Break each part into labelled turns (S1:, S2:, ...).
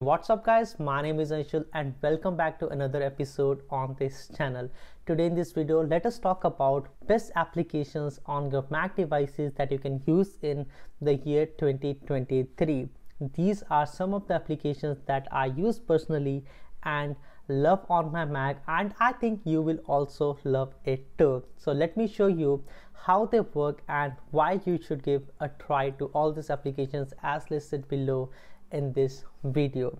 S1: What's up guys, my name is Anshul and welcome back to another episode on this channel. Today in this video, let us talk about best applications on your Mac devices that you can use in the year 2023. These are some of the applications that I use personally and love on my Mac, and I think you will also love it too. So let me show you how they work and why you should give a try to all these applications as listed below in this video.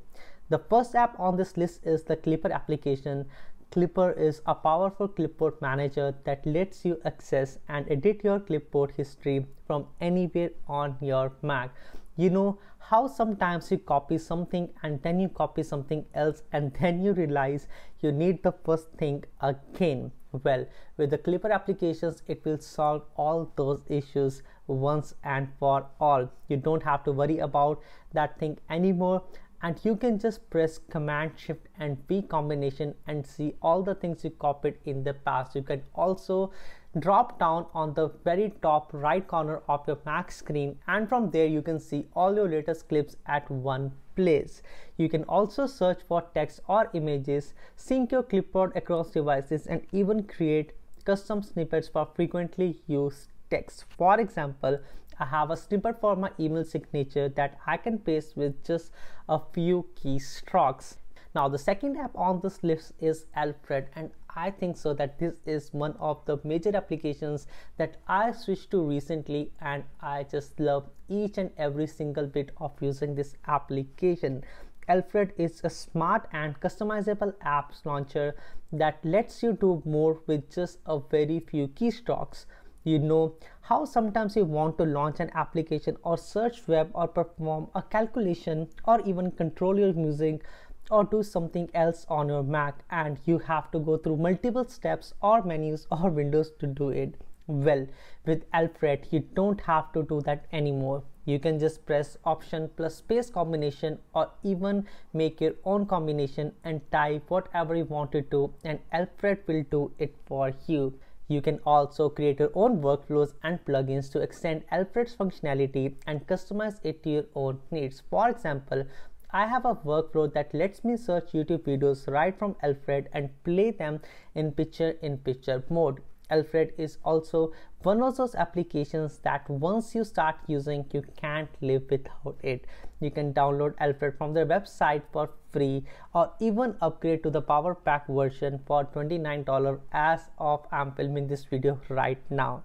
S1: The first app on this list is the Clipper application. Clipper is a powerful clipboard manager that lets you access and edit your clipboard history from anywhere on your Mac. You know how sometimes you copy something and then you copy something else and then you realize you need the first thing again. Well, with the Clipper applications, it will solve all those issues once and for all. You don't have to worry about that thing anymore, and you can just press Command Shift and V combination and see all the things you copied in the past. You can also drop down on the very top right corner of your Mac screen, and from there you can see all your latest clips at one place. You can also search for text or images, sync your clipboard across devices, and even create custom snippets for frequently used text. For example, I have a snippet for my email signature that I can paste with just a few keystrokes. Now the second app on this list is Alfred, and I think so that this is one of the major applications that I switched to recently, and I just love each and every single bit of using this application. Alfred is a smart and customizable apps launcher that lets you do more with just a very few keystrokes. You know how sometimes you want to launch an application or search web or perform a calculation or even control your music or do something else on your Mac, and you have to go through multiple steps or menus or windows to do it. Well, with Alfred, you don't have to do that anymore. You can just press Option plus space combination or even make your own combination and type whatever you want to do, and Alfred will do it for you. You can also create your own workflows and plugins to extend Alfred's functionality and customize it to your own needs. For example, I have a workflow that lets me search YouTube videos right from Alfred and play them in picture-in-picture mode. Alfred is also one of those applications that once you start using, you can't live without it. You can download Alfred from their website for free or even upgrade to the Power Pack version for $29 as of I'm filming this video right now.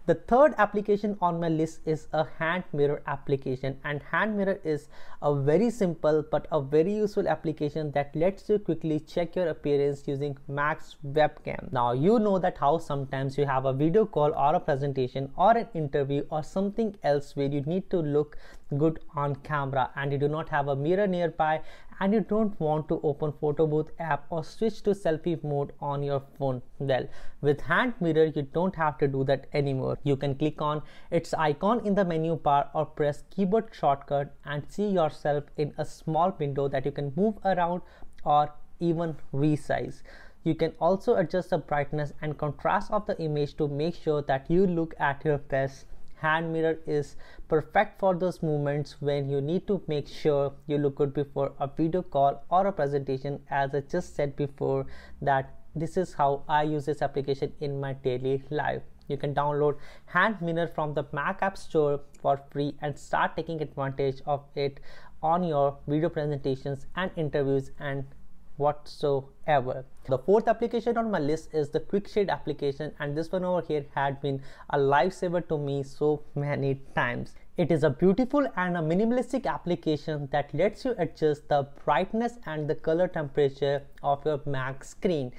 S1: The third application on my list is a HandMirror application, and HandMirror is a very simple but a very useful application that lets you quickly check your appearance using Mac's webcam. Now you know that how sometimes you have a video call or a presentation or an interview or something else where you need to look good on camera and you do not have a mirror nearby and you don't want to open photo booth app or switch to selfie mode on your phone. Well, with HandMirror, you don't have to do that anymore. You can click on its icon in the menu bar or press keyboard shortcut and see yourself in a small window that you can move around or even resize. You can also adjust the brightness and contrast of the image to make sure that you look at your best. HandMirror is perfect for those moments when you need to make sure you look good before a video call or a presentation. As I just said before, that this is how I use this application in my daily life. You can download HandMirror from the Mac App Store for free and start taking advantage of it on your video presentations and interviews and whatsoever. The fourth application on my list is the Quick Shade application, and this one over here had been a lifesaver to me so many times. It is a beautiful and a minimalistic application that lets you adjust the brightness and the color temperature of your Mac screen.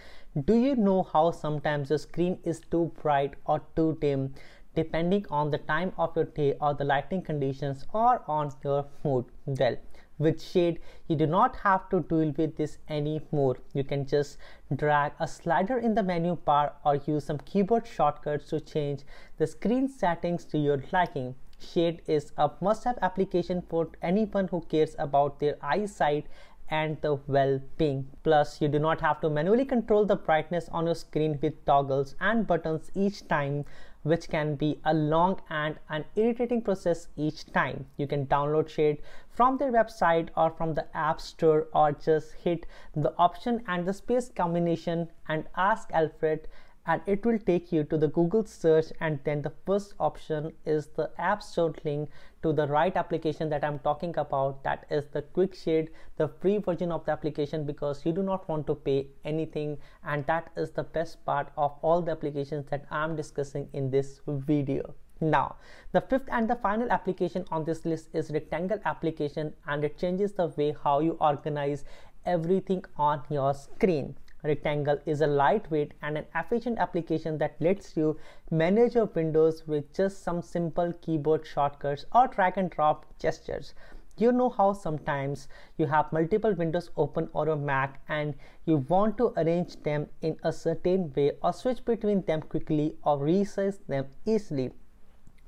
S1: Do you know how sometimes your screen is too bright or too dim depending on the time of your day or the lighting conditions or on your mood? Well, with Shade, you do not have to deal with this anymore. You can just drag a slider in the menu bar or use some keyboard shortcuts to change the screen settings to your liking. Shade is a must-have application for anyone who cares about their eyesight and the well-being. Plus, you do not have to manually control the brightness on your screen with toggles and buttons each time. which can be a long and an irritating process each time. You can download Shade from their website or from the App Store, or just hit the option and the space combination and ask Alfred, and it will take you to the Google search, and then the first option is the App Store link to the right application that I'm talking about. That is the Quick Shade, the free version of the application, because you do not want to pay anything, and that is the best part of all the applications that I'm discussing in this video. Now, the fifth and the final application on this list is Rectangle application, and it changes the way how you organize everything on your screen. Rectangle is a lightweight and an efficient application that lets you manage your windows with just some simple keyboard shortcuts or drag and drop gestures. You know how sometimes you have multiple windows open on your Mac and you want to arrange them in a certain way or switch between them quickly or resize them easily.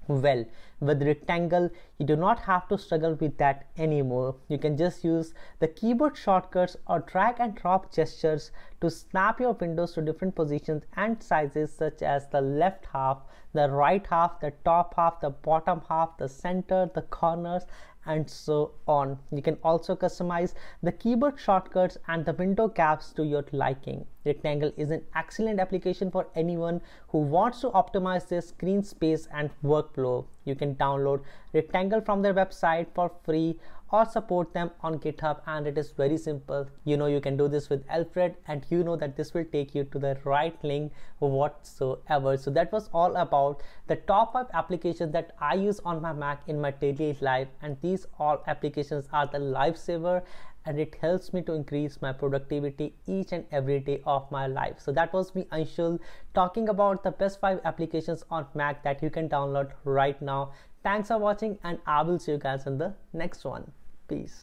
S1: Well, with Rectangle, you do not have to struggle with that anymore. You can just use the keyboard shortcuts or drag and drop gestures to snap your windows to different positions and sizes, such as the left half, the right half, the top half, the bottom half, the center, the corners, and so on. You can also customize the keyboard shortcuts and the window gaps to your liking. Rectangle is an excellent application for anyone who wants to optimize their screen space and workflow. You can download Rectangle from their website for free or support them on GitHub, and it is very simple. You know you can do this with Alfred, and you know that this will take you to the right link whatsoever. So that was all about the top 5 applications that I use on my Mac in my daily life, and these all applications are the lifesaver, and it helps me to increase my productivity each and every day of my life. So that was me, Anshul, talking about the best 5 applications on Mac that you can download right now. Thanks for watching, and I will see you guys in the next one. Peace.